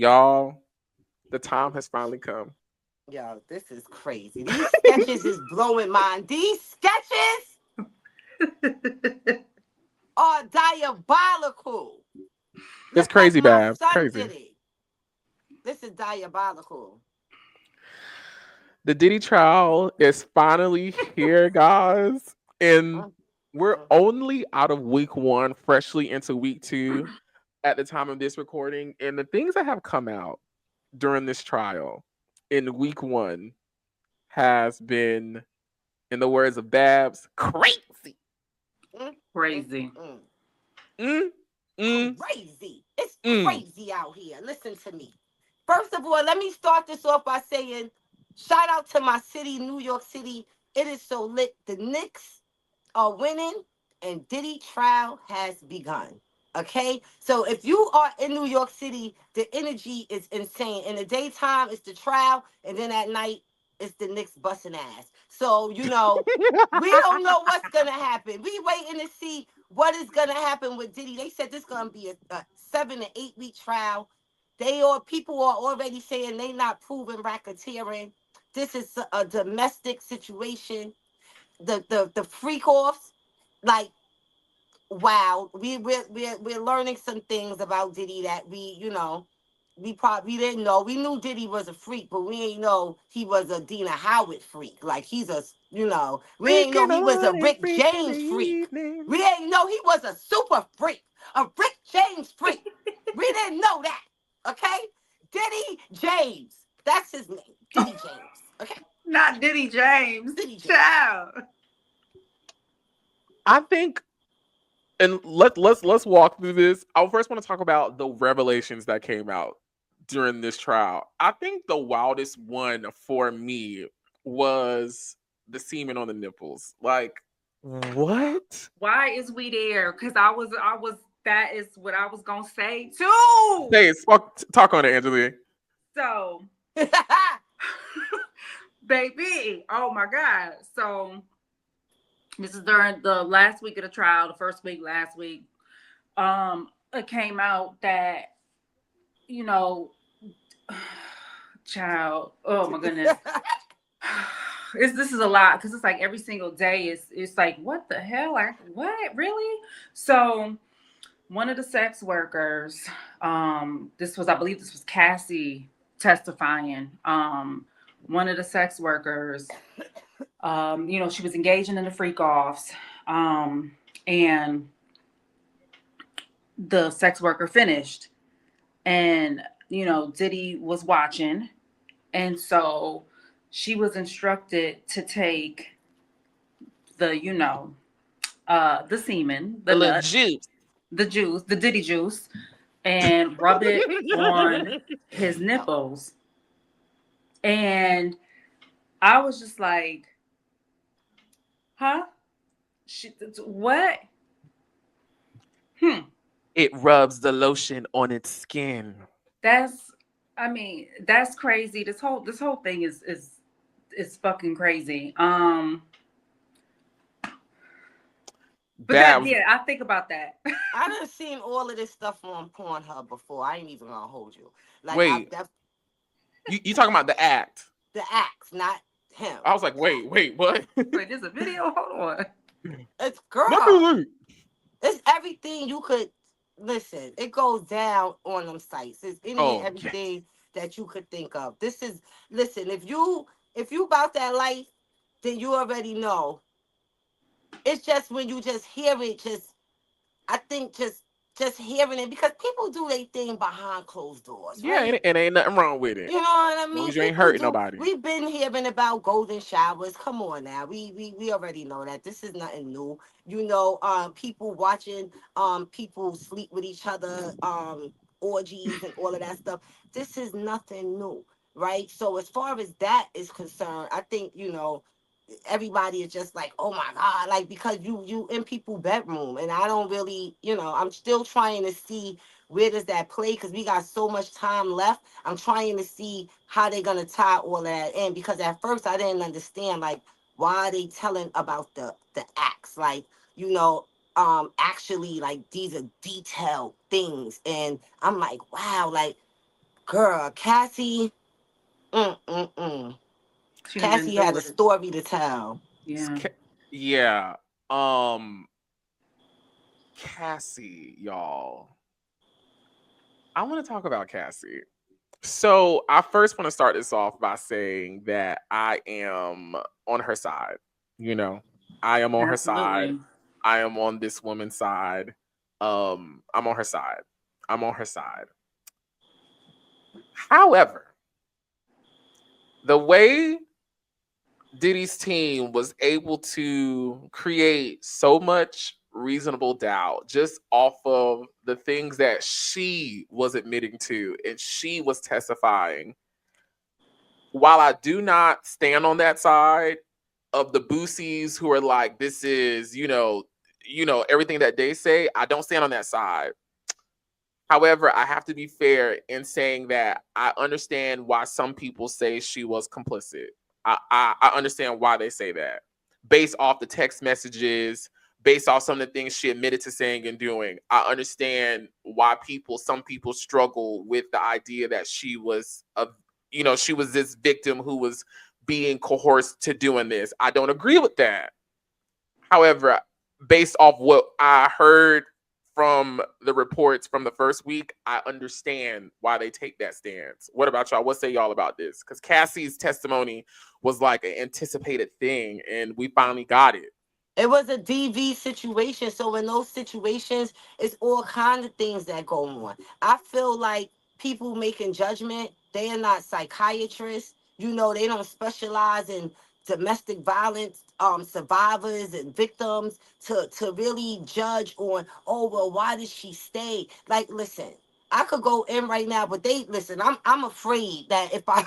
Y'all, the time has finally come. Yo, this is crazy. These sketches is blowing mine. These sketches are diabolical. It's Look like crazy, my Bab. son Crazy. did it. This is diabolical. The Diddy trial is finally here, guys. And Mm, we're mm, only out of week one, freshly into week two at the time of this recording. And the things that have come out during this trial in week one has been, in the words of Babs, crazy. mm, mm, Crazy. mm. Mm, mm, Crazy. It's mm. crazy out here. Listen to me. First of all, let me start this off by saying, shout out to my city, New York City. It is so lit. The Knicks are winning, and Diddy trial has begun. Okay, so if you are in New York City, the energy is insane. In the daytime, it's the trial, and then at night, it's the Knicks busting ass. So we don't know what's gonna happen. We waiting to see what is gonna happen with Diddy. They said this gonna be a 7 to 8 week trial. People are already saying they not proving racketeering. This is a domestic situation. The freak offs, like, wow, we're learning some things about Diddy that we probably didn't know. We knew Diddy was a freak, but we ain't know he was a Dina Howard freak. Like, we ain't know Freaking he was a on and Rick freak in the James freak. evening. We ain't know he was a super freak, a Rick James freak. We didn't know that. Okay, Diddy James, that's his name, Diddy James. Okay, Not Diddy James. Diddy James. Child. I think, and let's walk through this. I first want to talk about the revelations that came out during this trial. I think the wildest one for me was the semen on the nipples. Like, what? Why is we there? Because that is what I was gonna say too. Hey, talk on it, Angela. So, baby, oh my God. So this is during the last week of the trial, the first week last week. It came out that, you know, child, oh my goodness. This is a lot because it's like every single day it's like, what the hell? Like, what? Really? So one of the sex workers, I believe this was Cassie testifying. One of the sex workers, she was engaging in the freak offs, and the sex worker finished, and Diddy was watching, and so she was instructed to take the the semen, the The little nuts, juice. the juice, the Diddy juice, and rub it on his nipples. And I was just like, huh? What? Hmm. It rubs the lotion on its skin. That's, I mean, that's crazy. This whole thing is fucking crazy. But that, That yeah, I think about that. I done seen all of this stuff on Pornhub before. I ain't even gonna hold you. Like, wait, you talking about the act? the acts, not him. I was like, The act. wait, what? Wait, there's a video. Hold on. It's Not the girl. loot. It's everything you could listen. It goes down on them sites. It's any and Oh yeah. everything that you could think of. This is listen. If you about that life, then you already know. It's just when you just hear it, I think just hearing it, because people do their thing behind closed doors, Yeah, right? and ain't nothing wrong with it. You know what I As long mean? as you ain't People hurting do. nobody. We've been hearing about golden showers. Come on now. We already know that. This is nothing new. People watching people sleep with each other, orgies and all of that stuff. This is nothing new, right? So as far as that is concerned, I think, everybody is just like, oh my God, like, because you in people bedroom, and I don't really, I'm still trying to see where does that play, because we got so much time left. I'm trying to see how they're gonna tie all of that in, because at first I didn't understand, like, why are they telling about the acts, like, actually, like, these are detailed things, and I'm like, wow, like, Girl, Cassie. Mm-mm-mm. She done been Cassie through had a it. story to tell. Yeah. Yeah. Um, Cassie, y'all. I want to talk about Cassie. So I first want to start this off by saying that I am on her side. You know, I am on her side. Absolutely. I am on this woman's side. I'm on her side. I'm on her side. However, the way Diddy's team was able to create so much reasonable doubt just off of the things that she was admitting to and she was testifying. While I do not stand on that side of the Boosies who are like, this is, everything that they say, I don't stand on that side. However, I have to be fair in saying that I understand why some people say she was complicit. I understand why they say that based off the text messages, based off some of the things she admitted to saying and doing. I understand why some people struggle with the idea that she was this victim who was being coerced to doing this. I don't agree with that. However, based off what I heard from the reports from the first week, I understand why they take that stance. What about y'all? What say y'all about this? Because Cassie's testimony was like an anticipated thing, and we finally got it. It was a DV situation. So in those situations, it's all kind of things that go on. I feel like people making judgment, they are not psychiatrists. They don't specialize in domestic violence survivors and victims to really judge on, oh well, why did she stay? Like, listen, I could go in right now, but they listen, I'm afraid that if I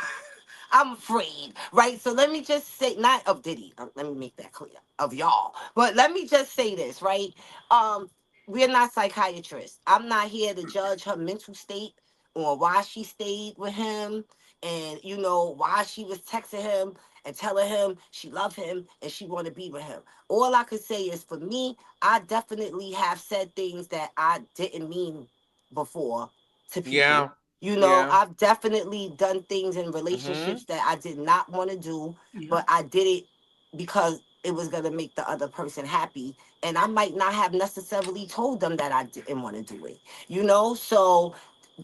I'm afraid, right? So let me just say, not of Diddy. Let me make that clear, of y'all. But let me just say this, right? Um, we're not psychiatrists. I'm not here to judge her mental state or why she stayed with him, and why she was texting him and telling him she loved him and she want to be with him. All I could say is, for me, I definitely have said things that I didn't mean before to people. Yeah, yeah. I've definitely done things in Mm-hmm. relationships that I did not want to do, Yep. but I did it because it was going to make the other person happy. And I might not have necessarily told them that I didn't want to do it, So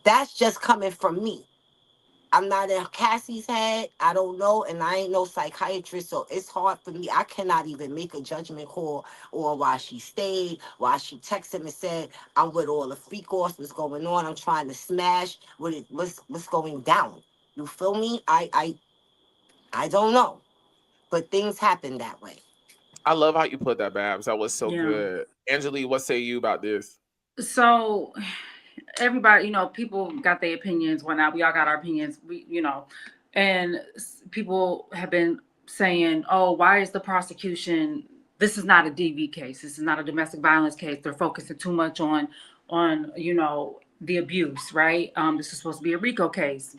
that's just coming from me. I'm not in Cassie's head. I don't know, and I ain't no psychiatrist, so it's hard for me. I cannot even make a judgment call on why she stayed, why she texted him and said, "I'm with all the freak offs. What's going on? I'm trying to smash. What's going down?" You feel me? I don't know, but things happen that way. I love how you put that, Babs. That was so Yeah. good. Angelique, what say you about this? So everybody, people got their opinions, whatnot. We all got our opinions. And people have been saying, "Oh, why is the prosecution? This is not a DV case. This is not a domestic violence case. They're focusing too much on the abuse, right? This is supposed to be a RICO case.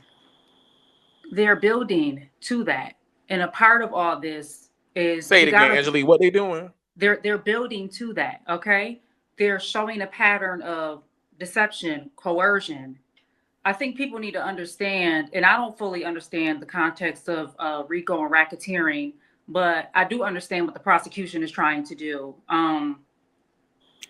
They're building to that, and a part of all this is Say you it again, gotta. Angelique. What they doing? They're building to that. Okay, they're showing a pattern of deception, coercion. I think people need to understand, and I don't fully understand the context of RICO and racketeering, but I do understand what the prosecution is trying to do.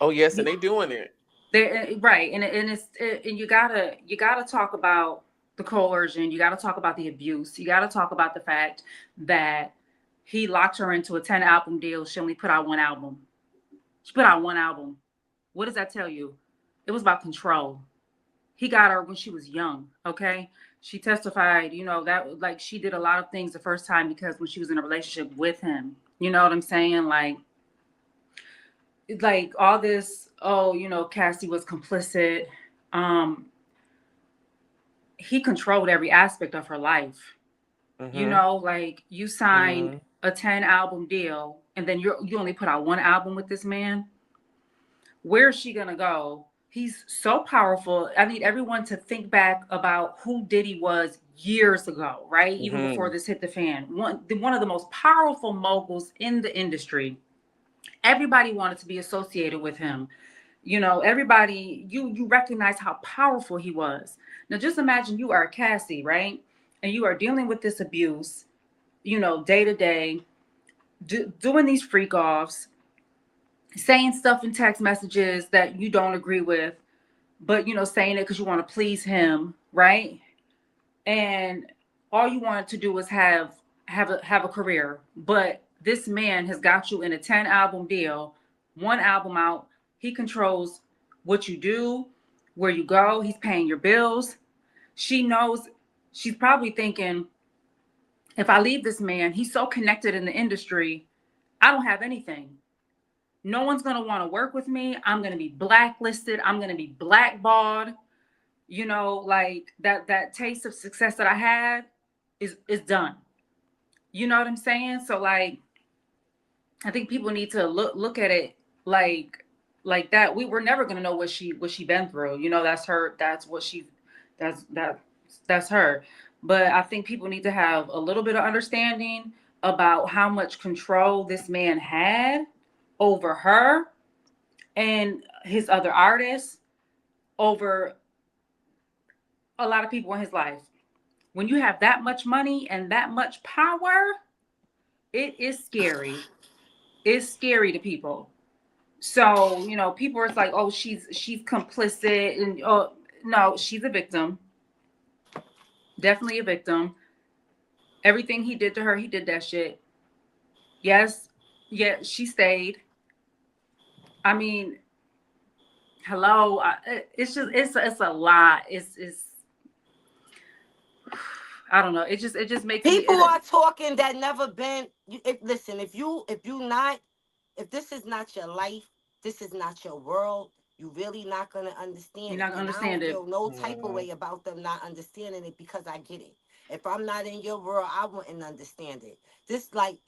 Oh yes, and they doing it. They right, and you gotta talk about the coercion. You gotta talk about the abuse. You gotta talk about the fact that he locked her into a 10 album deal. She only put out one album. She put out one album. What does that tell you? It was about control. He got her when she was young. Okay. She testified, that like she did a lot of things the first time because when she was in a relationship with him, you know what I'm saying? Like all this, oh, Cassie was complicit. Um, he controlled every aspect of her life. Mm-hmm. Like you signed Mm-hmm. a 10 album deal and then you only put out one album with this man. Where is she gonna go? He's so powerful. I need everyone to think back about who Diddy was years ago, right? Even before Mm-hmm. this hit the fan. One of the most powerful moguls in the industry. Everybody wanted to be associated with him. Everybody, you recognize how powerful he was. Now, just imagine you are Cassie, right? And you are dealing with this abuse, day to day, doing these freak offs, saying stuff in text messages that you don't agree with, but, saying it because you want to please him, right? And all you wanted to do was have a career. But this man has got you in a 10 album deal, one album out. He controls what you do, where you go. He's paying your bills. She knows, she's probably thinking, if I leave this man, he's so connected in the industry, I don't have anything. No one's going to want to work with me. I'm going to be blacklisted. I'm going to be blackballed. Like that taste of success that I had is done. You know what I'm saying? So like, I think people need to look at it like that. We're never gonna know what she been through. That's her. That's what she. That's that. That's her. But I think people need to have a little bit of understanding about how much control this man had over her and his other artists, over a lot of people in his life. When you have that much money and that much power, it is scary. It's scary to people. So, people are like, oh, she's complicit, and oh no, she's a victim. Definitely a victim. Everything he did to her, he did that shit. Yes, yeah, she stayed. I mean, hello, it's just it's a lot. It's I don't know. It just makes me. People are talking that never been. Listen, if this is not your life, this is not your world. You really not gonna understand. You're not gonna And I understand don't it. feel no type of way about them not understanding it, because I get it. If I'm not in your world, I wouldn't understand it. This like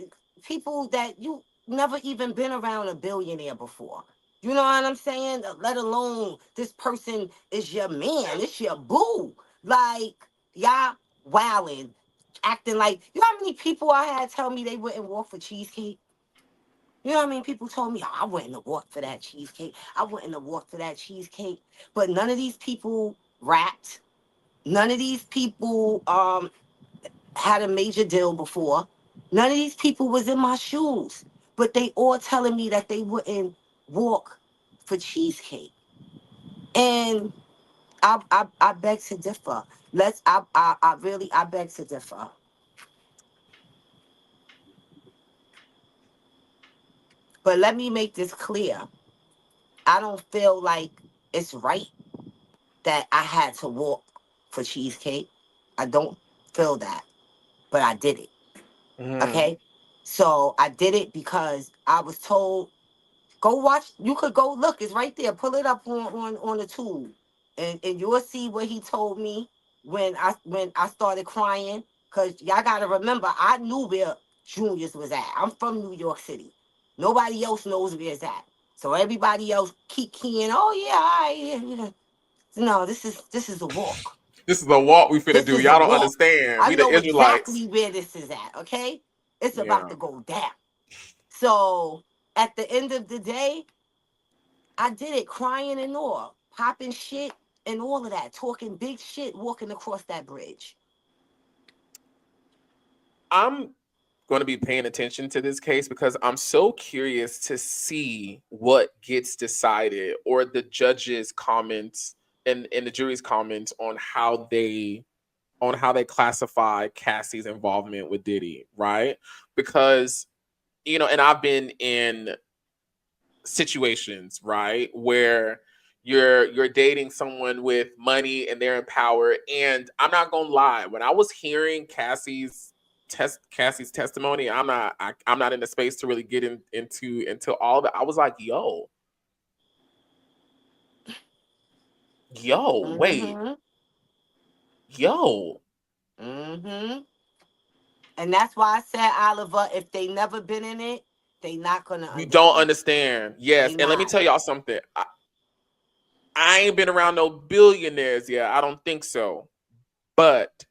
people that you never even been around a billionaire before. You know what I'm saying? Let alone this person is your man. It's your boo. Like, y'all wilding, acting like, you know how many people I had tell me they wouldn't walk for cheesecake? You know what I mean? People told me, oh, I wouldn't have walked for that cheesecake. I wouldn't have walked for that cheesecake. But none of these people rapped. None of these people had a major deal before. None of these people was in my shoes. But they all telling me that they wouldn't walk for cheesecake. And I beg to differ. I beg to differ. But let me make this clear. I don't feel like it's right that I had to walk for cheesecake. I don't feel that, but I did it. Mm. Okay? So I did it because I was told, go watch, you could go look, it's right there. Pull it up on the tube. And you'll see what he told me when I started crying. Cause y'all gotta remember, I knew where Junior's was at. I'm from New York City. Nobody else knows where it's at. So everybody else keep keying, oh yeah, all right, yeah. No, this is a walk. This is the walk we finna This do. is a Y'all don't walk. understand. I We the know Israelites. exactly where this is at, okay? It's about Yeah. to go down. So at the end of the day, I did it crying and all, popping shit and all of that, talking big shit, walking across that bridge. I'm going to be paying attention to this case because I'm so curious to see what gets decided, or the judge's comments and the jury's comments on how they classify Cassie's involvement with Diddy, right? Because and I've been in situations, right, where you're dating someone with money and they're in power. And I'm not gonna lie, when I was hearing Cassie's testimony, I'm not in the space to really get into all of it. I was like, wait, Mm-hmm. yo. Mm-hmm. And that's why I said, Oliver, if they never been in it, they not gonna You don't understand. understand. Yes. They And let me not. tell y'all something. I ain't been around no billionaires yet. I don't think so. But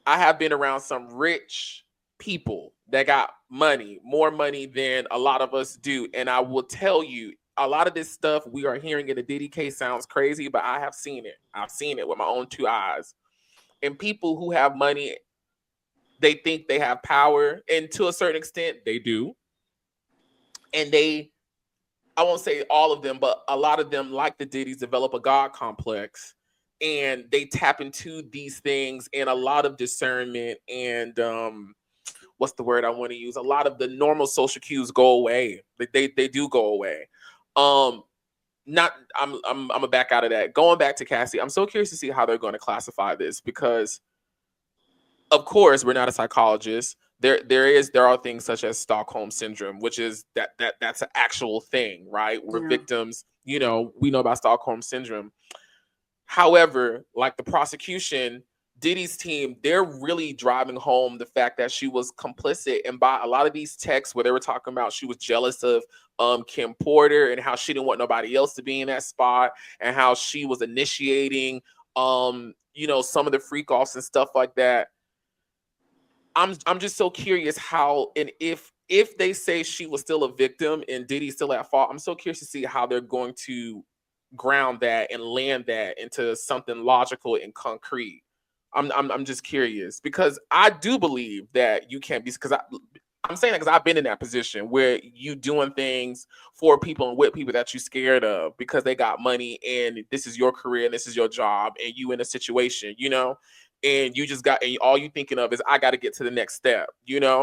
I have been around some rich people that got money, more money than a lot of us do. And I will tell you, a lot of this stuff we are hearing in the Diddy case sounds crazy, but I have seen it. I've seen it with my own two eyes. And people who have money, they think they have power, and to a certain extent, they do. And I won't say all of them, but a lot of them, like the Diddy's, develop a God complex, and they tap into these things and a lot of discernment and what's the word I want to use? A lot of the normal social cues go away. They do go away. Um, not I'm a back out of that. Going back to Cassie, I'm so curious to see how they're going to classify this because, of course, we're not a psychologist. There are things such as Stockholm syndrome, which is that's an actual thing, right? We're victims. You know, we know about Stockholm syndrome. However, like the prosecution, Diddy's team, they're really driving home the fact that she was complicit. And by a lot of these texts where they were talking about she was jealous of Kim Porter and how she didn't want nobody else to be in that spot and how she was initiating some of the freak offs and stuff like that. I'm just so curious how and if they say she was still a victim and Diddy's still at fault, I'm so curious to see how they're going to ground that and land that into something logical and concrete. I'm just curious because I do believe that you can't be because I'm saying that because I've been in that position where you doing things for people and with people that you scared of because they got money and this is your career and this is your job and you in a situation, and you just got and all you thinking of is I got to get to the next step, Yes,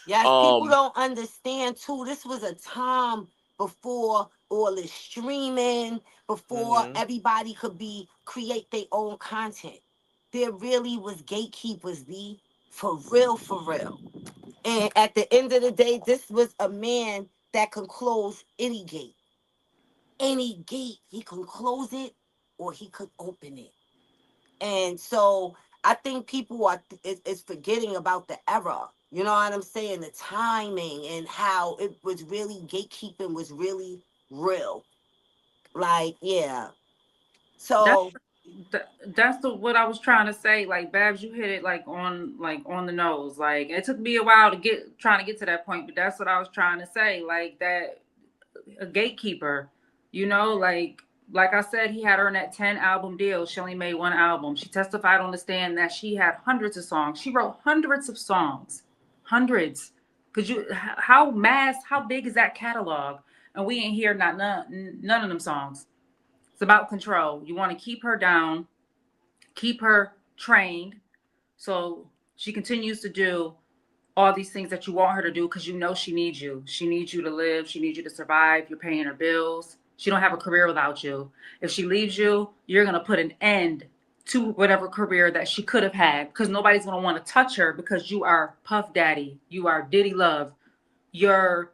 people don't understand too. This was a time before all this streaming, before everybody could create their own content. There really was gatekeepers, B, for real, for real. And at the end of the day, this was a man that could close any gate. Any gate, he could close it or he could open it. And so I think people is forgetting about the era. You know what I'm saying? The timing and how it was really gatekeeping was really real. Like, yeah. So that's what I was trying to say. Like, Babs, you hit it on the nose. Like, it took me a while to trying to get to that point, but that's what I was trying to say. Like that, a gatekeeper, like I said, he had her in that 10 album deal. She only made one album. She testified on the stand that she had hundreds of songs. She wrote hundreds of songs, hundreds. How big is that catalog? And we ain't hear none of them songs. It's about control. You want to keep her down, keep her trained, so she continues to do all these things that you want her to do because she needs you. She needs you to live. She needs you to survive. You're paying her bills. She don't have a career without you. If she leaves you, you're going to put an end to whatever career that she could have had because nobody's going to want to touch her because you are Puff Daddy. You are Diddy Love. You're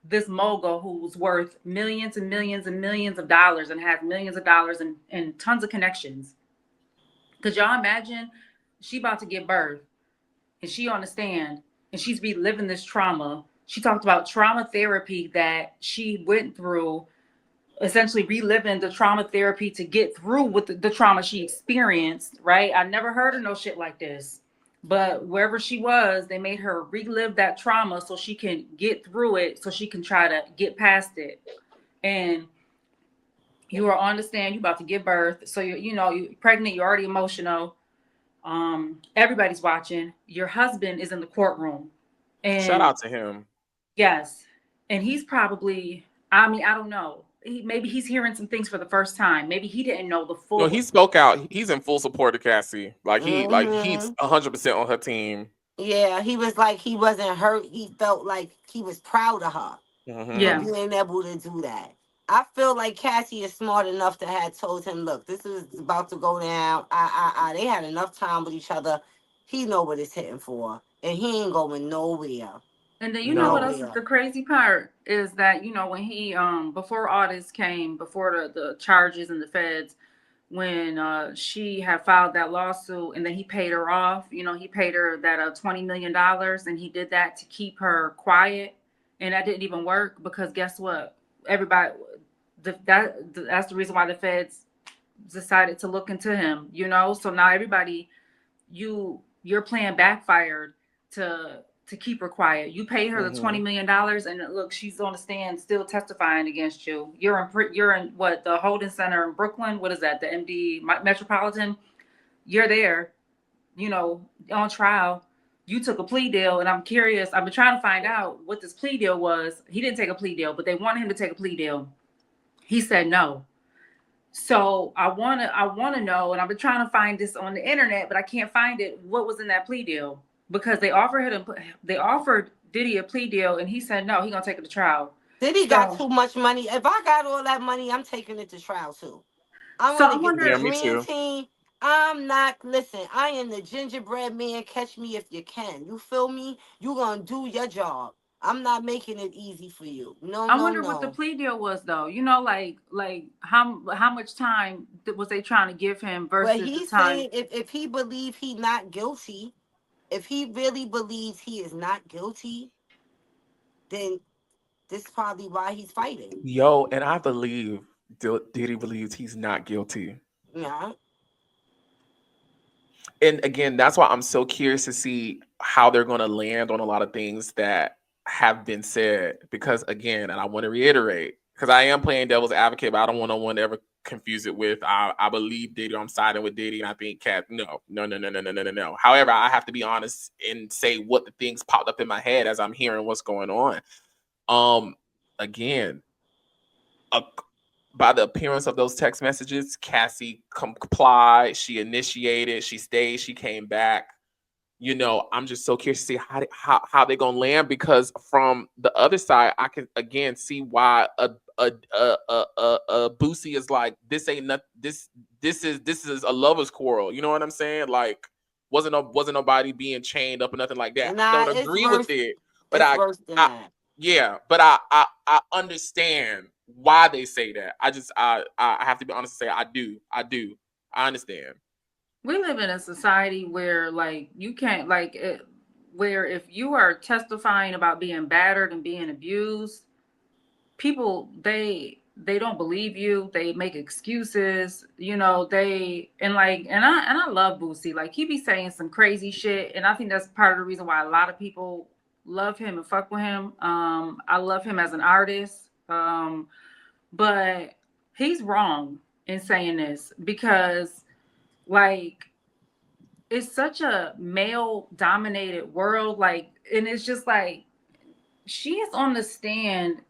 this mogul who's worth millions and millions and millions of dollars and has millions of dollars and tons of connections. Could y'all imagine she about to give birth and she on the stand and she's reliving this trauma. She talked about trauma therapy that she went through, essentially reliving the trauma therapy to get through with the trauma she experienced, right? I never heard of no shit like this. But wherever she was, they made her relive that trauma so she can get through it, so she can try to get past it. And you are on the stand, you about to give birth. So you're pregnant, you're already emotional. Everybody's watching. Your husband is in the courtroom. And shout out to him. Yes. And he's probably, I don't know. Maybe he's hearing some things for the first time. Maybe he didn't know the full. No, he spoke out. He's in full support of Cassie. He's 100% on her team. Yeah, he was like he wasn't hurt. He felt like he was proud of her for being able to do that. I feel like Cassie is smart enough to have told him, "Look, this is about to go down. They had enough time with each other. He know what it's hitting for, and he ain't going nowhere." And then what else is the crazy part is that when he before all this came, before the charges and the feds, when she had filed that lawsuit and then he paid her off, he paid her that $20 million, and he did that to keep her quiet, and that didn't even work because guess what? Everybody, that's the reason why the feds decided to look into him, So now everybody, your plan backfired to to keep her quiet. You pay her the $20 million, and look, she's on the stand still testifying against you. You're in what, the Holden Center in Brooklyn? What is that? The MD Metropolitan? You're there, you know, on trial. You took a plea deal, and I'm curious. I've been trying to find out what this plea deal was. He didn't take a plea deal, but they wanted him to take a plea deal. He said no. So I wanna know, and I've been trying to find this on the internet, but I can't find it. What was in that plea deal? Because they offered Diddy a plea deal, and he said no. He gonna take it to trial. Diddy got too much money. If I got all that money, I'm taking it to trial too. I'm gonna get the dream team. I'm not, listen, I am the gingerbread man. Catch me if you can. You feel me? You gonna do your job. I'm not making it easy for you. I wonder what the plea deal was, though. You know, like how much time was they trying to give him versus but he's the time? saying if he believes he's not guilty, if he really believes he is not guilty, then this is probably why he's fighting. Yo, and I believe Diddy believes he's not guilty. Yeah. And again, that's why I'm so curious to see how they're going to land on a lot of things that have been said. Because again, and I want to reiterate, because I am playing devil's advocate, but I don't want no one to ever confuse it with I believe Diddy, I'm siding with Diddy, and I think Cat. No. However, I have to be honest and say what the things popped up in my head as I'm hearing what's going on. Again, by the appearance of those text messages, Cassie complied, she initiated, she stayed, she came back. You know, I'm just so curious to see how they're gonna land, because from the other side, I can again see why a Boosie is like, this ain't nothing. This is a lover's quarrel. You know what I'm saying? Like, wasn't nobody being chained up or nothing like that. I don't agree with it, but yeah, but I understand why they say that. I have to be honest and say I understand. We live in a society where like you can't where if you are testifying about being battered and being abused, people they don't believe you. They make excuses, you know. And I love Boosie. Like, he be saying some crazy shit, and I think that's part of the reason why a lot of people love him and fuck with him. I love him as an artist, but he's wrong in saying this, because like, it's such a male dominated world. Like, and it's just like, she is on the stand.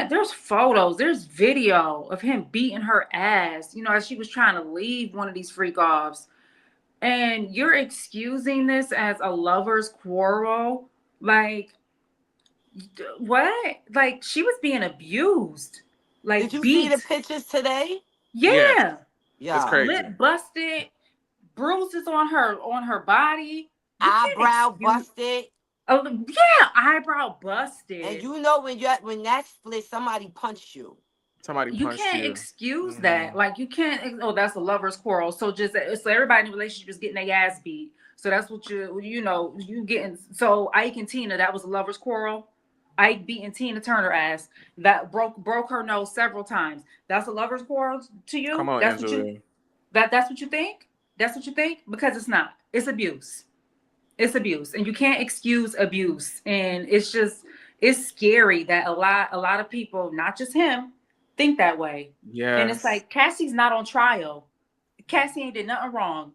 There's photos, there's video of him beating her ass, you know, as she was trying to leave one of these freak offs. And you're excusing this as a lover's quarrel. Like, what? Like, she was being abused. Like, did you see the pictures today? Yeah. It's crazy. Lip busted, bruises on her body, eyebrow busted. Oh yeah, eyebrow busted. And you know when that split, somebody punched you. You can't excuse that. Like, you can't. Oh, that's a lover's quarrel. So everybody in the relationship is getting their ass beat. So that's what you getting. So Ike and Tina, that was a lover's quarrel. Ike beating Tina Turner ass, that broke her nose several times. That's a lover's quarrel to you? Come on, that's Angela. what you that's what you think? That's what you think? Because it's not. It's abuse. It's abuse, and you can't excuse abuse. And it's scary that a lot of people, not just him, think that way. Yeah. And it's like, Cassie's not on trial. Cassie ain't did nothing wrong.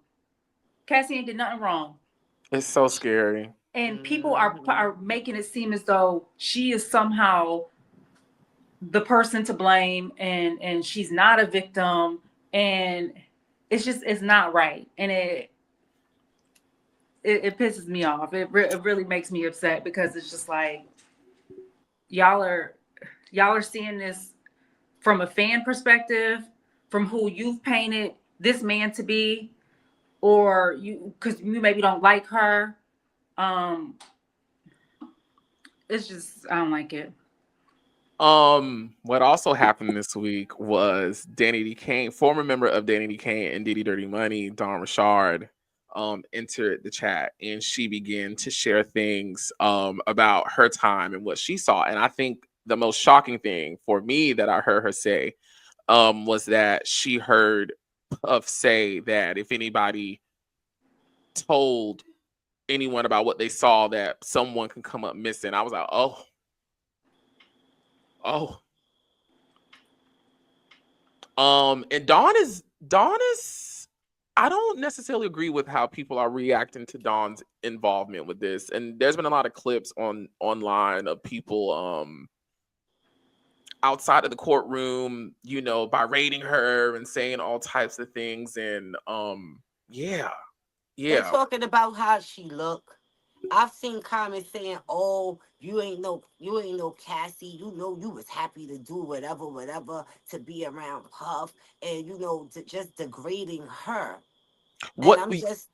It's so scary. And people are making it seem as though she is somehow the person to blame, and she's not a victim, and it's not right. And it pisses me off. It really makes me upset, because it's just like, y'all are seeing this from a fan perspective, from who you've painted this man to be, or because you maybe don't like her. It's just, I don't like it. What also happened this week was Danny D. Kane, former member of Danny D. Kane and Diddy Dirty Money, Dawn Richard, entered the chat, and she began to share things about her time and what she saw. And I think the most shocking thing for me that I heard her say was that she heard Puff say that if anybody told anyone about what they saw that someone can come up missing. I was like, oh. And Dawn is I don't necessarily agree with how people are reacting to Dawn's involvement with this. And there's been a lot of clips online of people outside of the courtroom, berating her and saying all types of things. And yeah, They yeah. talking about how she look. I've seen comments saying, "Oh, you ain't no Cassie. You know, you was happy to do whatever, whatever to be around Puff, and just degrading her." And What I'm just,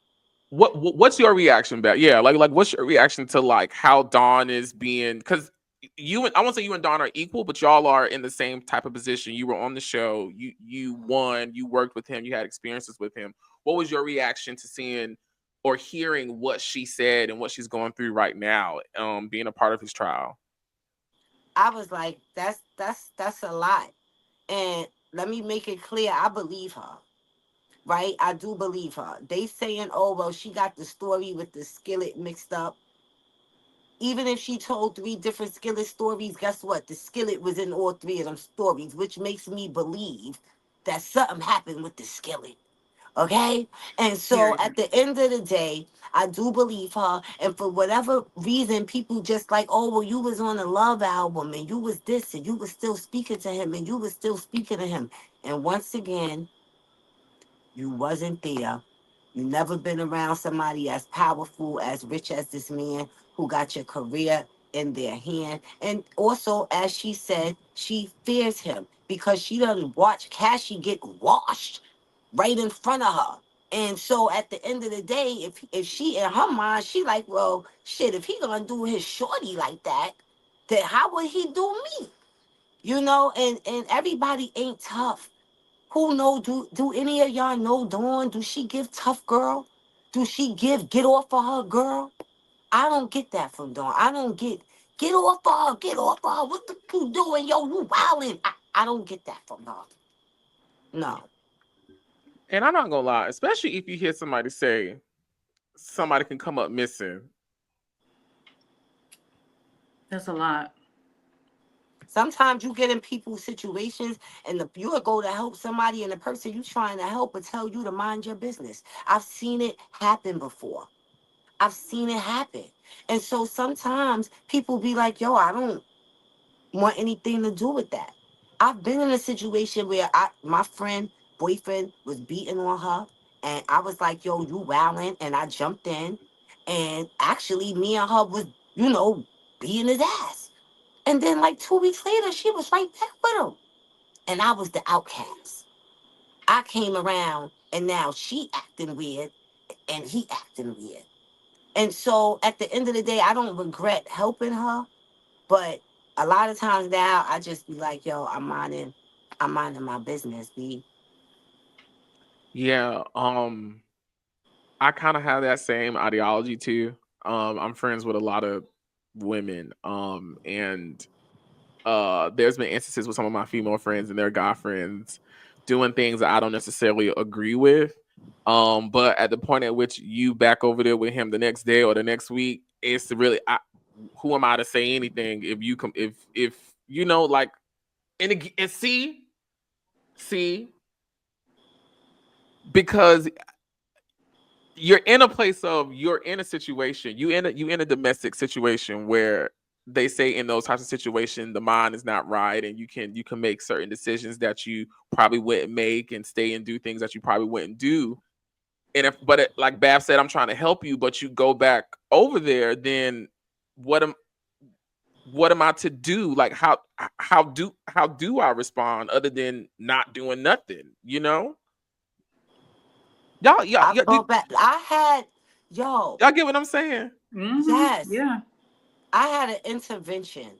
what's your reaction back? Yeah, like what's your reaction to like how Dawn is being, because you and I won't say you and Dawn are equal, but y'all are in the same type of position. You were on the show, you won, you worked with him, you had experiences with him. What was your reaction to seeing or hearing what she said and what she's going through right now, being a part of his trial? I was like, that's a lot. And let me make it clear, I believe her. Right? I do believe her. They saying, "Oh, well, she got the story with the skillet mixed up." Even if she told three different skillet stories, guess what? The skillet was in all three of them stories, which makes me believe that something happened with the skillet. Okay? And so Period. at the end of the day, I do believe her. And for whatever reason, people just like, "Oh, well, you was on a love album and you was this and you was still speaking to him and you was still speaking to him." And once again, you wasn't there. You never been around somebody as powerful, as rich as this man who got your career in their hand. And also, as she said, she fears him because she doesn't watch Cassie get washed right in front of her. And so at the end of the day, if she in her mind, she like, well, shit, if he gonna do his shorty like that, then how would he do me? And everybody ain't tough. Who know? Do any of y'all know Dawn? Do she give tough girl? Do she give get off of her girl? I don't get that from Dawn. I don't get off of her, get off of her. What the you doing? Yo, you wildin'. I don't get that from her. No. And I'm not gonna lie, especially if you hear somebody say somebody can come up missing. That's a lot. Sometimes you get in people's situations and you'll go to help somebody and the person you trying to help will tell you to mind your business. I've seen it happen before. I've seen it happen. And so sometimes people be like, "Yo, I don't want anything to do with that." I've been in a situation where my friend boyfriend was beating on her, and I was like, "Yo, you wildin'," and I jumped in, and actually me and her was, beating his ass. And then like 2 weeks later, she was right back with him, and I was the outcast. I came around, and now she acting weird, and he acting weird. And so at the end of the day, I don't regret helping her, but a lot of times now I just be like, "Yo, I'm minding my business, B." Yeah, I kind of have that same ideology too. I'm friends with a lot of women, and there's been instances with some of my female friends and their guy friends doing things that I don't necessarily agree with. But at the point at which you back over there with him the next day or the next week, it's really who am I to say anything if you come if like and see because you're in a situation, you in a domestic situation where they say in those types of situations the mind is not right, and you can make certain decisions that you probably wouldn't make and stay and do things that you probably wouldn't do. And like Bab said, I'm trying to help you, but you go back over there, then what am what am I to do? Like how do I respond other than not doing nothing? I fought back. Yo, Y'all get what I'm saying? Mm-hmm. yes, Yeah. I had an intervention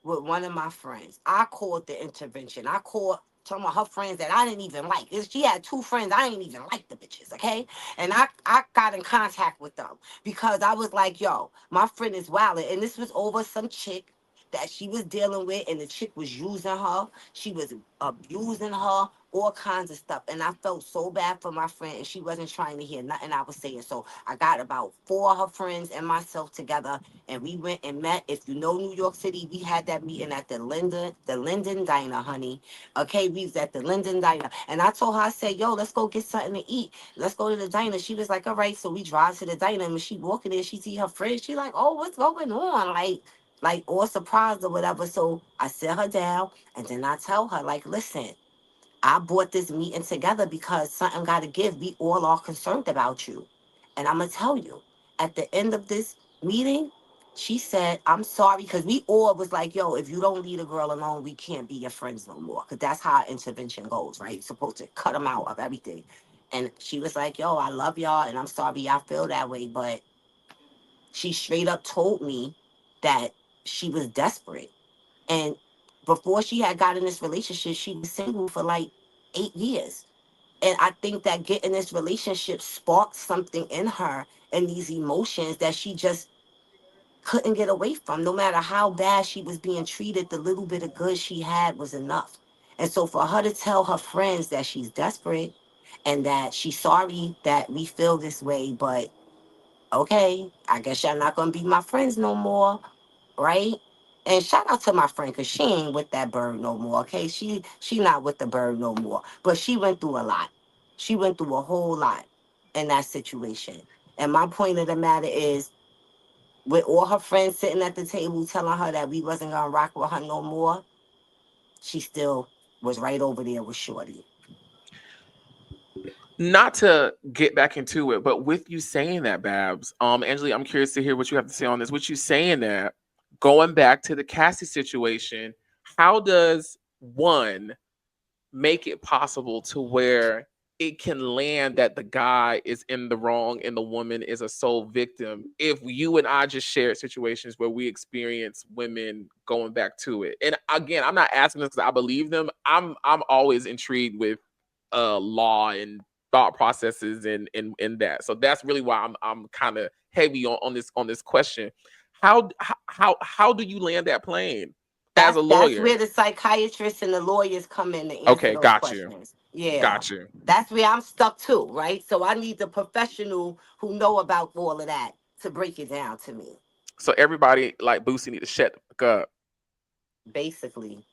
with one of my friends. I called the intervention. I called some of her friends that I didn't even like. She had two friends I didn't even like the bitches, okay? And I got in contact with them because I was like, "Yo, my friend is wild," and this was over some chick. that she was dealing with, and the chick was using her. She was abusing her, all kinds of stuff. And I felt so bad for my friend, and she wasn't trying to hear nothing I was saying. So I got about 4 of her friends and myself together, and we went and met. If you know New York City, we had that meeting at the Linden Diner, honey. Okay, we was at the Linden Diner. And I told her, I said, yo, let's go get something to eat. Let's go to the diner. She was like, all right. So we drive to the diner, and when she walking there, she see her friend. She like, oh, what's going on? Like all surprised or whatever. So I sit her down, and then I tell her, like, listen, I brought this meeting together because something got to give. We all are concerned about you. And I'm going to tell you, at the end of this meeting, she said, I'm sorry, because we all was like, yo, if you don't leave a girl alone, we can't be your friends no more. Because that's how intervention goes, right? You're supposed to cut them out of everything. And she was like, yo, I love y'all, and I'm sorry I feel that way. But she straight up told me that she was desperate. And before she had got in this relationship, she was single for like 8 years. And I think that getting this relationship sparked something in her and these emotions that she just couldn't get away from. No matter how bad she was being treated, the little bit of good she had was enough. And so for her to tell her friends that she's desperate and that she's sorry that we feel this way, but okay, I guess y'all not gonna be my friends no more, right? And shout out to my friend, cause she ain't with that bird no more. Okay, she not with the bird no more. But she went through a lot. She went through a whole lot in that situation. And my point of the matter is, with all her friends sitting at the table telling her that we wasn't gonna rock with her no more, she still was right over there with Shorty. Not to get back into it, but with you saying that, Babs, Angela, I'm curious to hear what you have to say on this. With you saying that, going back to the Cassie situation, how does one make it possible to where it can land that the guy is in the wrong and the woman is a sole victim if you and I just shared situations where we experience women going back to it? And again, I'm not asking this because I believe them. I'm always intrigued with law and thought processes and that. So that's really why I'm kind of heavy on this question. How do you land that plane as a That's lawyer? where the psychiatrists and the lawyers come in to answer Okay, those got you. questions. Yeah. Got you. That's where I'm stuck too, right? So I need the professional who know about all of that to break it down to me, So everybody like Boosie need to shut the fuck up basically.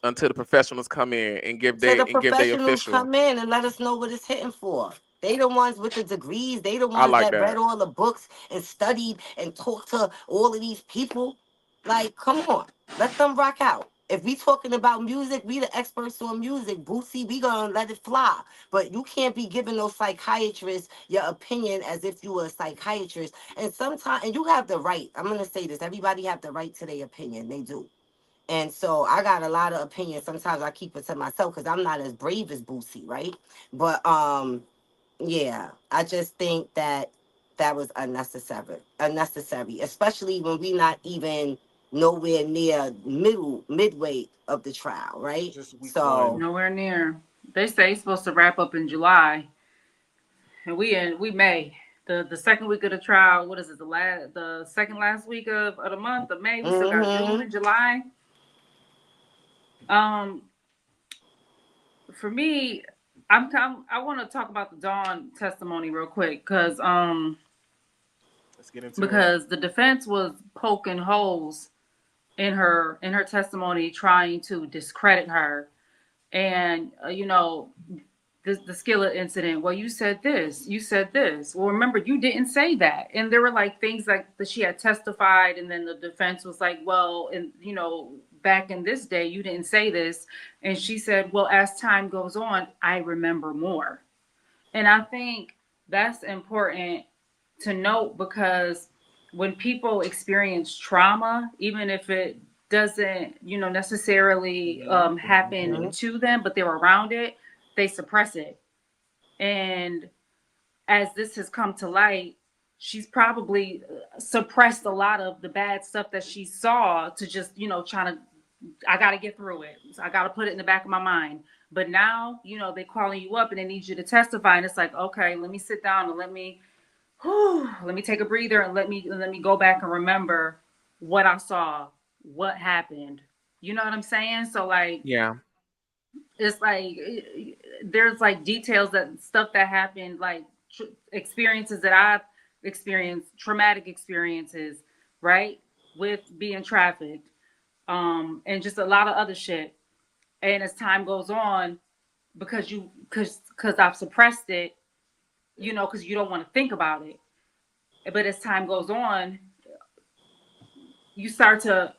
until the professionals come in and So the give they professionals official. come in and let us know what it's hitting for. They the ones with the degrees. They the I ones like that read that. all the books and studied and talked to all of these people. Like, come on, let them rock out. If we talking about music, we the experts on music. Boosie, we gonna let it fly. But you can't be giving those psychiatrists your opinion as if you were a psychiatrist. And sometimes, and you have the right. I'm gonna say this: everybody have the right to their opinion. They do. And so I got a lot of opinions. Sometimes I keep it to myself because I'm not as brave as Boosie, right? But yeah, I just think that that was unnecessary, especially when we not even nowhere near midway of the trial, right? Just week So one. Nowhere near. They say it's supposed to wrap up in July, and we May. The second week of the trial. What is it? The second last week of the month of May. We still got June mm-hmm. and July. Um, for me, I want to talk about the Dawn testimony real quick Let's get into it. because the defense was poking holes in her testimony, trying to discredit her, and the skillet incident. Well, you said this. You said this. Well, remember, you didn't say that. And there were like things like that she had testified, and then the defense was like, well, and back in this day, you didn't say this. And she said, well, as time goes on, I remember more. And I think that's important to note because when people experience trauma, even if it doesn't, necessarily happen Mm-hmm. to them, but they're around it, they suppress it. And as this has come to light, she's probably suppressed a lot of the bad stuff that she saw to just, trying to, I got to get through it. So I got to put it in the back of my mind. But now, they're calling you up and they need you to testify. And it's like, okay, let me sit down and let me take a breather and let me go back and remember what I saw what happened. You know what I'm saying? So like, Yeah. it's like there's like details that stuff that happened, like experiences that I've experienced, traumatic experiences, right, with being trafficked, and just a lot of other shit. And as time goes on, because I've suppressed it, because you don't want to think about it. But as time goes on, you start to,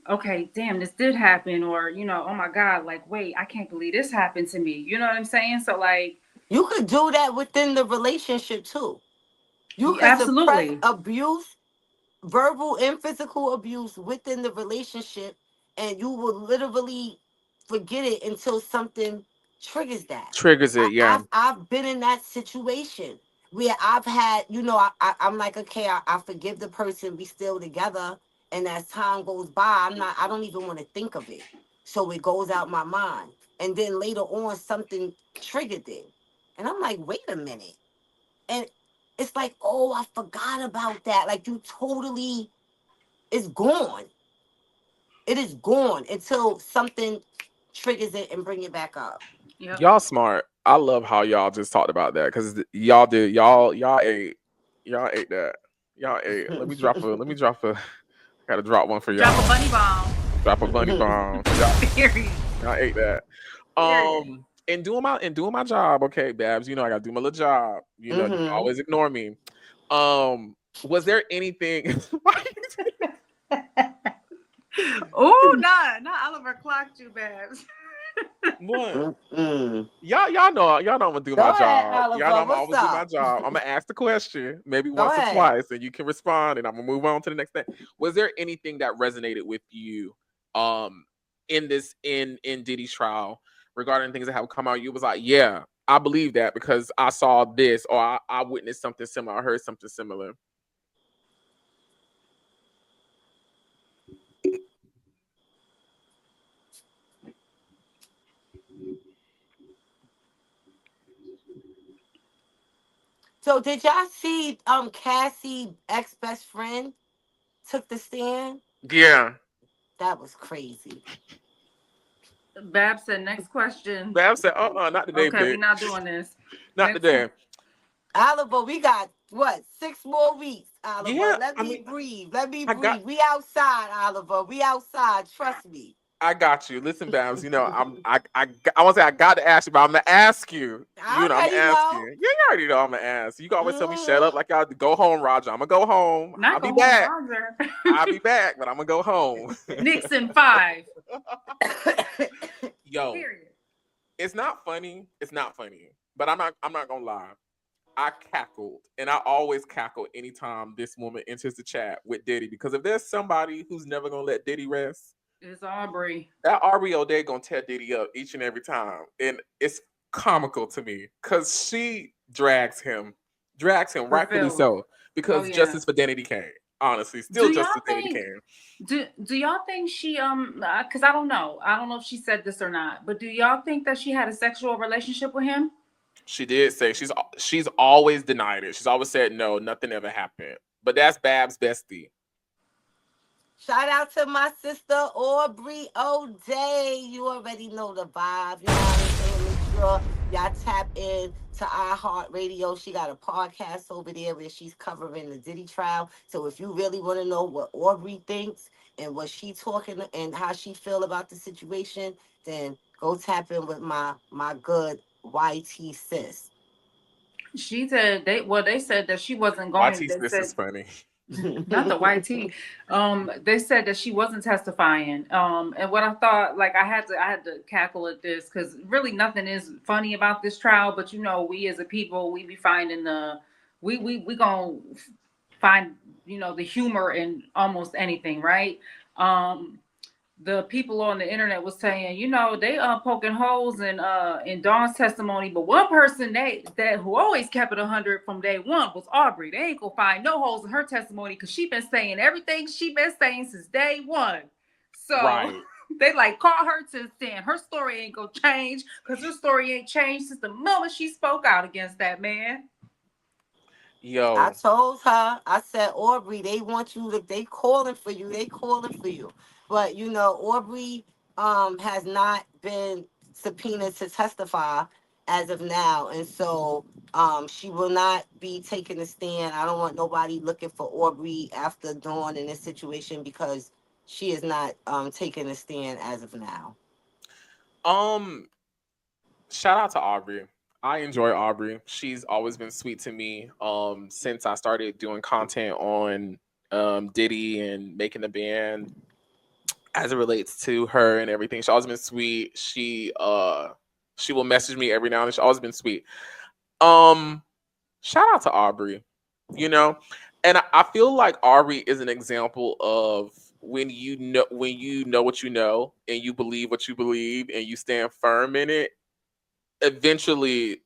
okay, damn, this did happen, or oh my god, like wait, I can't believe this happened to me. You know what I'm saying? So like, You could do that within the relationship too. You could suppress absolutely. abuse, verbal and physical abuse within the relationship, and you will literally forget it until something triggers that. Triggers it, yeah. I've been in that situation where I've had, I'm like, okay, I forgive the person, we still together, and as time goes by, I don't even want to think of it, so it goes out my mind, and then later on something triggered it, and I'm like, wait a minute, and it's like, oh, I forgot about that. Like, you totally, it's gone. It is gone until something triggers it and bring it back up. Yep. Y'all smart. I love how y'all just talked about that because y'all did y'all ate that. Y'all ate. Let me drop a I gotta drop one for Drop a y'all. bunny bomb. Drop a bunny bomb. Period. Y'all ate that. Period. And doing my job, okay, Babs. You know I gotta do my little job. You Mm-hmm. always ignore me. Was there anything Oh, not Oliver clocked you, Babs. what? Mm-mm. Y'all know I'm gonna do my Go ahead, job. Y'all know Oliver. I'm What's always do my up? job. I'm gonna ask the question maybe Go once or ahead. twice, and you can respond, and I'm gonna move on to the next thing. Was there anything that resonated with you, um, in Diddy's trial regarding things that have come out? You was like, yeah, I believe that because I saw this, or I witnessed something similar, I heard something similar. So did y'all see Cassie ex best friend took the stand? Yeah, That was crazy. Babs said, next question. Bab said, not today, Okay, bitch, we're not doing this. not Next. today. Oliver, we got what, 6 more weeks, Oliver. Yeah, Let I me mean, breathe. Let me I got breathe. We outside, Oliver. We outside. Trust me. I got you. Listen, Babs. I want to say I got to ask you, but I'm gonna ask you. I I'm gonna already ask you. know. Yeah, you already know I'm gonna ask. You can always tell me shut Mm-hmm. up, like y'all go home, Roger. I'm gonna go home. I'll Not be go home, back. Roger. I'll be back, but I'm gonna go home. Nixon 5. Yo, Period. it's not funny. It's not funny. But I'm not gonna lie. I cackled, and I always cackle anytime this woman enters the chat with Diddy because if there's somebody who's never gonna let Diddy rest, It's Aubrey. that RBO day gonna tear Diddy up each and every time, and it's comical to me because she drags him, For rightfully Phil. so, Oh because yeah. justice for Danny came. Honestly, Do still y'all justice for Danny think came. do y'all think she cuz I don't know. I don't know if she said this or not, but do y'all think that she had a sexual relationship with him? She did say she's always denied it. She's always said no, nothing ever happened. But that's Bab's bestie. Shout out to my sister Aubrey O'Day. You already know the vibe. You know what I'm saying? Make sure y'all tap in to iHeartRadio. She got a podcast over there where she's covering the Diddy trial. So if you really want to know what Aubrey thinks and what she talking and how she feel about the situation, then go tap in with my good YT sis. She said they said that she wasn't going. YT's They this is said funny. not the YT. They said that she wasn't testifying. And what I thought, like I had to cackle at this because really nothing is funny about this trial. But we as a people, we be finding we gonna find the humor in almost anything, right? The people on the internet was saying, they poking holes in Dawn's testimony, but one person that who always kept it 100 from day one was Aubrey. They ain't gonna find no holes in her testimony because she been saying everything she been saying since day one. So Right. they like call her to the stand. Her story ain't gonna change because her story ain't changed since the moment she spoke out against that man. I Yo, told her, I said, Aubrey, they want you to, they calling for you, they calling for you. But you know, Aubrey has not been subpoenaed to testify as of now. And so she will not be taking a stand. I don't want nobody looking for Aubrey after Dawn in this situation because she is not taking a stand as of now. um, shout out to Aubrey. I enjoy Aubrey. She's always been sweet to me. Since I started doing content on Diddy and making the band as it relates to her and everything. She's always been sweet. She will message me every now and then. She's always been sweet. Um, shout out to Aubrey, you know, and I feel like Aubrey is an example of when you know what you know and you believe what you believe and you stand firm in it. Eventually,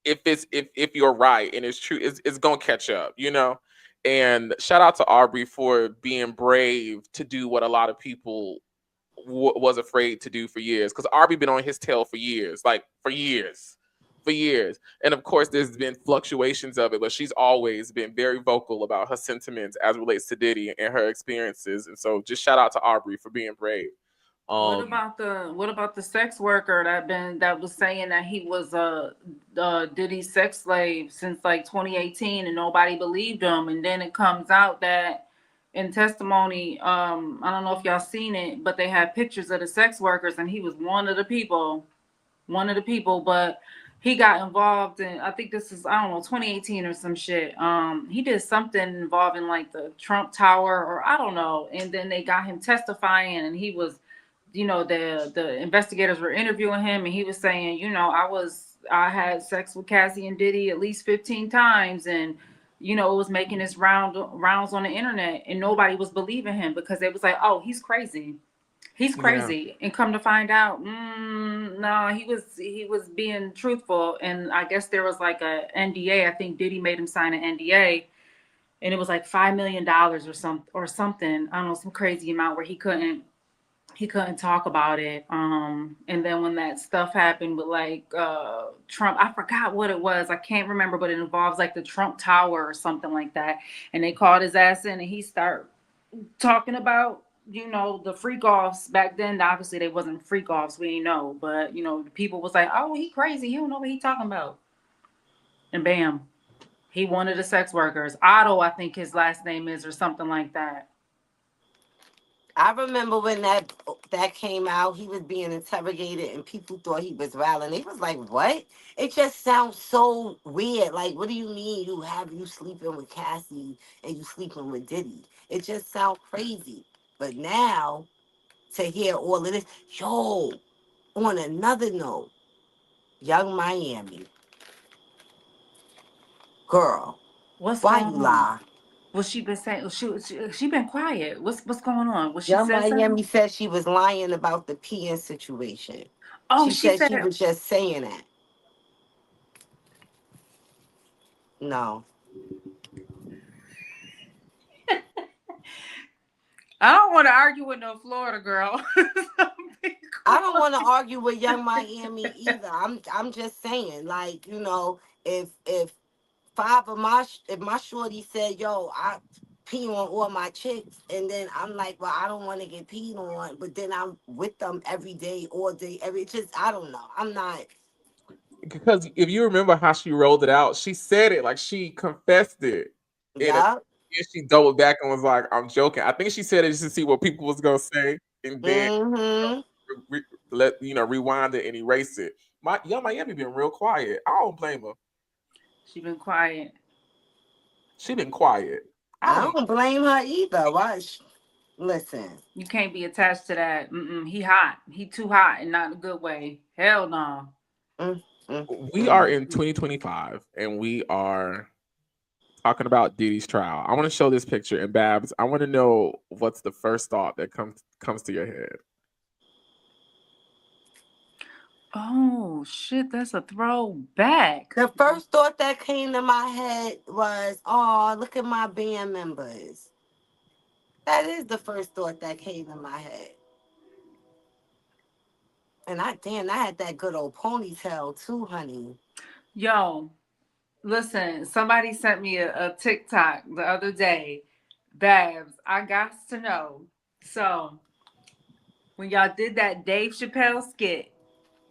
if you're right and it's true, it's gonna catch up, you know. And shout out to Aubrey for being brave to do what a lot of people was afraid to do for years, because Arby been on his tail for years, like for years. And of course, there's been fluctuations of it, but she's always been very vocal about her sentiments as relates to Diddy and her experiences. And so, just shout out to Aubrey for being brave. Um, What about the sex worker that was saying that he was a Diddy's sex slave since like 2018 and nobody believed him, and then it comes out that in testimony, I don't know if y'all seen it, but they had pictures of the sex workers and he was one of the people, but he got involved in, I think this is, I don't know, 2018 or some shit. He did something involving like the Trump Tower or I don't know, and then they got him testifying and he was, the investigators were interviewing him and he was saying, I had sex with Cassie and Diddy at least 15 times, and it was making its rounds on the internet, and nobody was believing him because they was like, oh, he's crazy. He's yeah, crazy. And come to find out, no, he was being truthful. And I guess there was like a NDA. I think Diddy made him sign an NDA, and it was like $5 million or something. I don't know, some crazy amount where he couldn't talk about it. And then when that stuff happened with like Trump, I forgot what it was. I can't remember, but it involves like the Trump Tower or something like that. And they called his ass in, and he started talking about the freak offs back then. Obviously they wasn't freak offs, we ain't know, but the people was like, oh, he crazy, he don't know what he talking about. And bam, he one of the sex workers. Otto, I think his last name is, or something like that. I remember when that came out, he was being interrogated and people thought he was violent. They was like, "What?" It just sounds so weird. Like, what do you mean you sleeping with Cassie and you sleeping with Diddy? It just sounds crazy. But now to hear all of this, yo, on another note, Young Miami girl, What's why going you on? lie? What she been saying? She been quiet. What's going on? What she Young said something? Miami said she was lying about the PN situation. Oh, She she said she said. was just saying that. No. I don't want to argue with no Florida girl. Be I don't want to quiet. argue with Young Miami either. I'm just saying, like, if five of my if my shorty said, "Yo, I pee on all my chicks," and then I'm like, "Well, I don't want to get peed on," but then I'm with them every day, all day, just I don't know. I'm not. because if you remember how she rolled it out, she said it like she confessed it, and Yeah. she doubled back and was like, "I'm joking." I think she said it just to see what people was gonna say, and then Mm-hmm. rewind it and erase it. My Young Miami been real quiet. I don't blame her. She been quiet. She been quiet. I I don't. don't blame her either. Why? Listen. You can't be attached to that. He hot. He too hot, and not in a good way. Hell no. Mm, mm, We are mm. in 2025, and we are talking about Diddy's trial. I want to show this picture, and Babs, I want to know what's the first thought that comes to your head. Oh shit, that's a throwback. The first thought that came to my head was, "Oh, look at my band members." That is the first thought that came to my head. And I had that good old ponytail too, honey. Yo, Listen, somebody sent me a TikTok the other day. Babs, I got to know. So when y'all did that Dave Chappelle skit,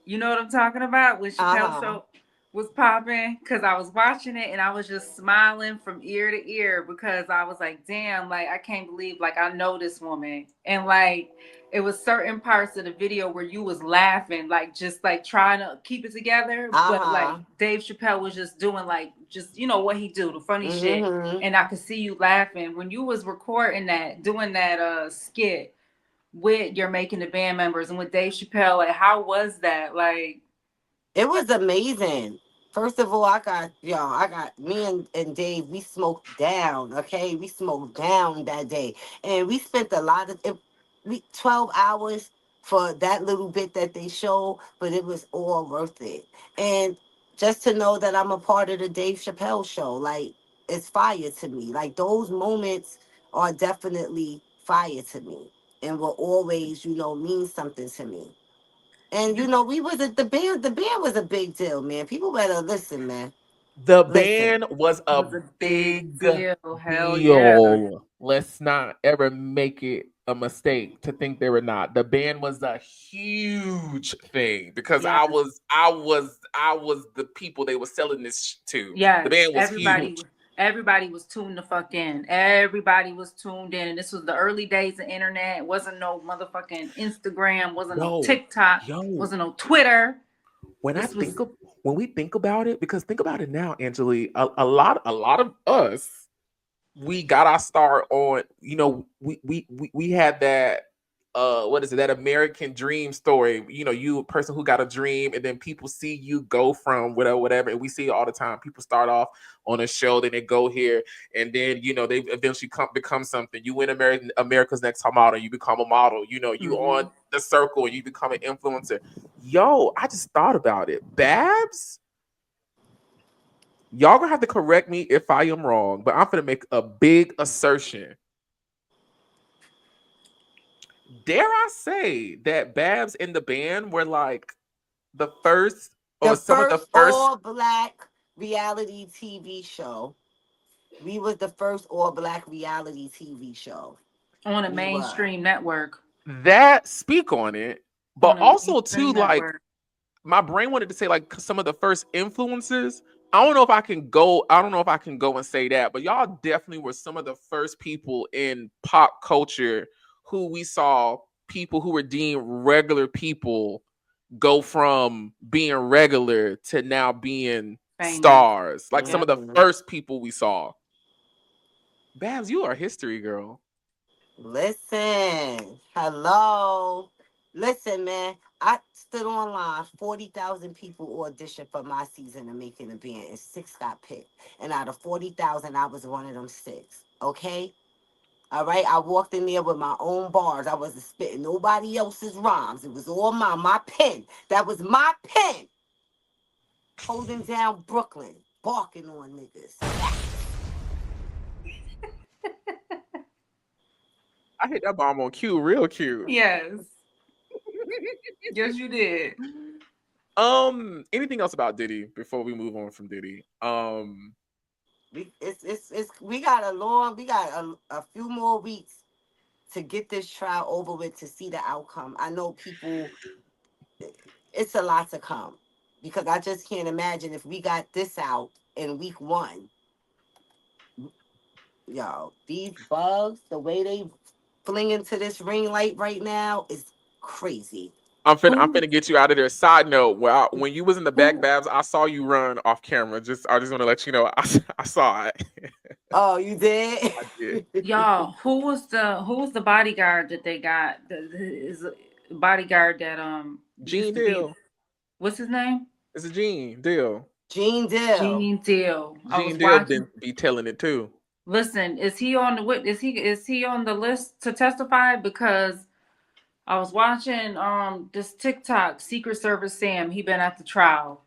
you know what I'm talking about? When Chappelle Uh-huh. show was popping, because I was watching it and I was just smiling from ear to ear because I was like, damn, like I can't believe like I know this woman. And like it was certain parts of the video where you was laughing, like just like trying to keep it together, but like Uh-huh. Dave Chappelle was just doing like just you know what he do, the funny shit. Mm-hmm. And I could see you laughing when you was recording that, doing that skit with your making the band members and with Dave Chappelle. Like how was that? Like It was amazing. First of all, I got me and Dave, we smoked down, okay? We smoked down that day. And we spent a lot of it, 12 hours for that little bit that they showed, but it was all worth it. And just to know that I'm a part of the Dave Chappelle show, like it's fire to me. Like those moments are definitely fire to me and will always, mean something to me. And you we was at the band was a big deal, man. People better listen, man. The Listen. band was it a was a big big deal. Hell yeah. deal. Let's not ever make it a mistake to think they were not. The band was a huge thing because Yes. I was the people they were selling this to. The Yes. band was huge. Everybody was tuned the fuck in. Everybody was tuned in. And this was the early days of internet. Wasn't no motherfucking Instagram. Wasn't no Yo, TikTok. yo, Wasn't no Twitter. when I This think was of when we think about it, because think about it now, Angeli, a lot of us, we got our start on, we had that, what is it, that American dream story. You a person who got a dream, and then people see you go from whatever, and we see it all the time. People start off on a show, then they go here, and then they eventually become something. You win America's Next Top Model, you become a model. You on mm-hmm. the circle, and you become an influencer. Yo, I just thought about it. Babs, y'all gonna have to correct me if I am wrong, but I'm gonna make a big assertion. Dare I say that Babs and the band were like the first, The or some of the first first? all black reality TV show. We was the first all black reality TV show. On a We were. mainstream network. That speak on it, but On a also too, mainstream like, network. my brain wanted to say like some of the first influences. I don't know if I can go and say that, but y'all definitely were some of the first people in pop culture who we saw, people who were deemed regular people, go from being regular to now being Famous. stars. Like some Yeah. of the Mhm. first people we saw. Babs, you are a history girl. Listen. Hello. Listen, man. I stood online. 40,000 people auditioned for my season of Making a Band, and six got picked. And out of 40,000, I was one of them six. Okay? All right, I walked in there with my own bars. I wasn't spitting nobody else's rhymes. It was all my pen. That was my pen. Holding down Brooklyn, barking on niggas. Facts. I hit that bomb on cue, real cute. Yes. Yes, you did. Anything else about Diddy before we move on from Diddy? We got a few more weeks to get this trial over with to see the outcome. I know people. It's a lot to come because I just can't imagine if we got this out in week one. Yo, these bugs, the way they fling into this ring light right now is crazy. I'm Who finna get you out of there. Side note: when you was in the back, who Babs, I saw you run off camera. I just want to let you know, I saw it. Oh, you did? I did. y'all, who was the bodyguard that they got? Is bodyguard that used Gene to be, Deal. what's his name? It's a Gene Deal. Gene Dill. Gene Deal. I was Gene Deal watching. been be telling it too. Listen, is he on the is he on the list to testify? Because I was watching this TikTok, Secret Service Sam. He been at the trial.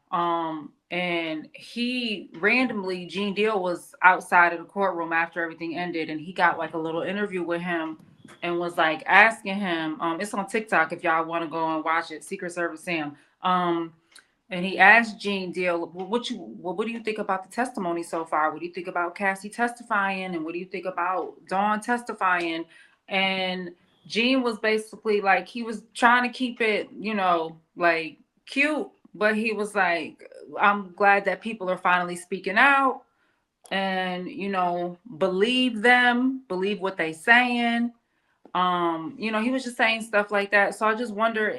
And he randomly, Gene Deal was outside of the courtroom after everything ended, and he got like a little interview with him and was like asking him, it's on TikTok if y'all want to go and watch it, Secret Service Sam. And he asked Gene Deal, what do you think about the testimony so far? What do you think about Cassie testifying? And what do you think about Dawn testifying? And Gene was basically like, he was trying to keep it, like cute, but he was like, I'm glad that people are finally speaking out and, believe them, believe what they saying. He was just saying stuff like that. So I just wonder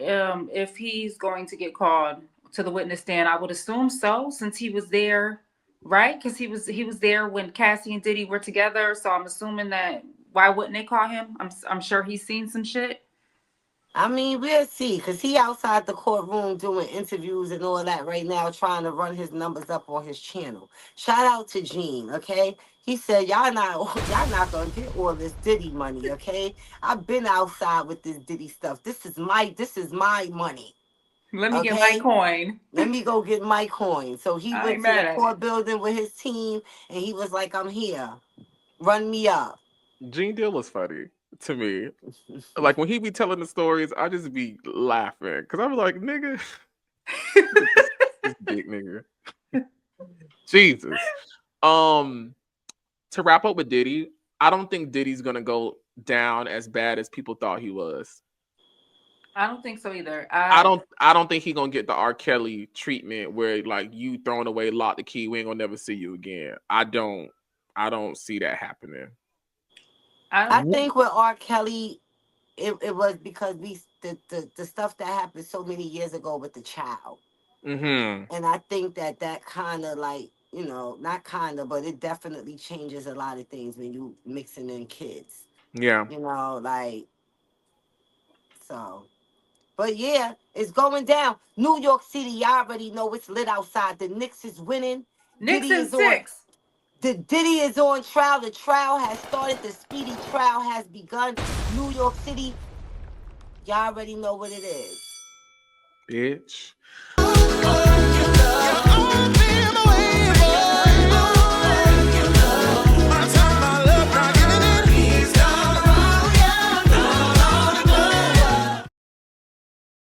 if he's going to get called to the witness stand. I would assume so, since he was there, right? Because he was there when Cassie and Diddy were together. So I'm assuming that why wouldn't they call him? I'm sure he's seen some shit. I mean, we'll see, because he outside the courtroom doing interviews and all that right now, trying to run his numbers up on his channel. Shout out to Gene, okay? He said, y'all not gonna get all this Diddy money, okay? I've been outside with this Diddy stuff. This is my money. Let me get my Okay? coin. Let me go get my coin. So he I ain't went to mad the at it. court building with his team, and he was like, I'm here. Run me up. Gene Deal is funny to me. Like when he be telling the stories, I just be laughing because I'm like, nigga, this big nigga, Jesus. To wrap up with Diddy, I don't think Diddy's gonna go down as bad as people thought he was. I don't think so either. I don't think he gonna get the R. Kelly treatment where like you throwing away, lock the key, we ain't gonna never see you again. I don't see that happening. I think with R. Kelly, it was because the stuff that happened so many years ago with the child. Mm-hmm. And I think that kind of like, not kind of, but it definitely changes a lot of things when you mixing in kids. Yeah. Like, so. But yeah, it's going down. New York City, y'all already know it's lit outside. The Knicks is winning. Knicks in 6. Diddy is on trial. The trial has started. The speedy trial has begun. New York City, y'all already know what it is. Bitch.